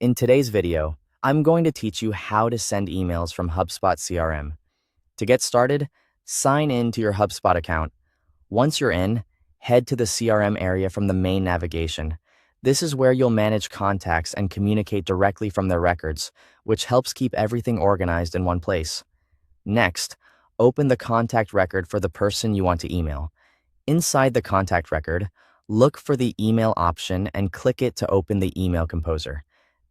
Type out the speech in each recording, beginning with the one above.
In today's video, I'm going to teach you how to send emails from HubSpot CRM. To get started, sign in to your HubSpot account. Once you're in, head to the CRM area from the main navigation. This is where you'll manage contacts and communicate directly from their records, which helps keep everything organized in one place. Next, open the contact record for the person you want to email. Inside the contact record, look for the email option and click it to open the email composer.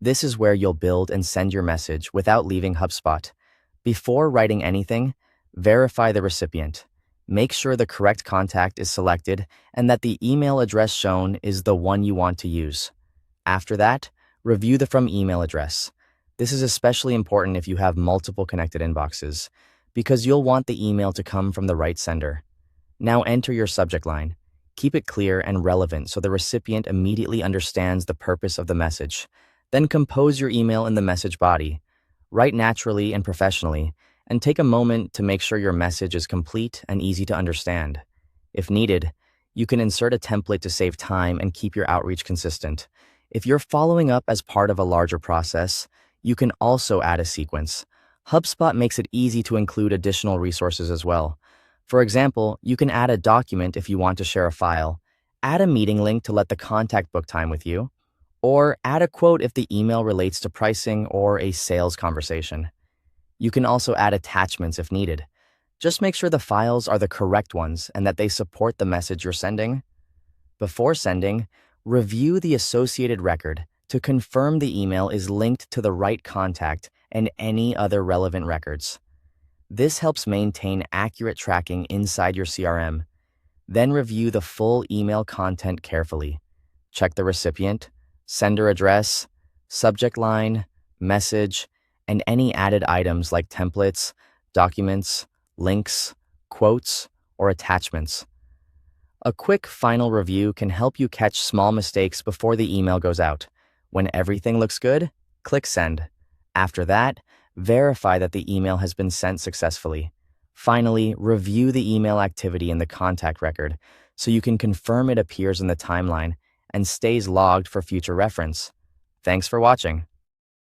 This is where you'll build and send your message without leaving HubSpot. Before writing anything, verify the recipient. Make sure the correct contact is selected and that the email address shown is the one you want to use. After that, review the from email address. This is especially important if you have multiple connected inboxes, because you'll want the email to come from the right sender. Now enter your subject line. Keep it clear and relevant so the recipient immediately understands the purpose of the message. Then compose your email in the message body. Write naturally and professionally, and take a moment to make sure your message is complete and easy to understand. If needed, you can insert a template to save time and keep your outreach consistent. If you're following up as part of a larger process, you can also add a sequence. HubSpot makes it easy to include additional resources as well. For example, you can add a document if you want to share a file, add a meeting link to let the contact book time with you, or add a quote if the email relates to pricing or a sales conversation. You can also add attachments if needed. Just make sure the files are the correct ones and that they support the message you're sending. Before sending, review the associated record to confirm the email is linked to the right contact and any other relevant records. This helps maintain accurate tracking inside your CRM. Then review the full email content carefully. Check the recipient, sender address, subject line, message, and any added items like templates, documents, links, quotes, or attachments. A quick final review can help you catch small mistakes before the email goes out. When everything looks good, click send. After that, verify that the email has been sent successfully. Finally, review the email activity in the contact record so you can confirm it appears in the timeline and stays logged for future reference. Thanks for watching.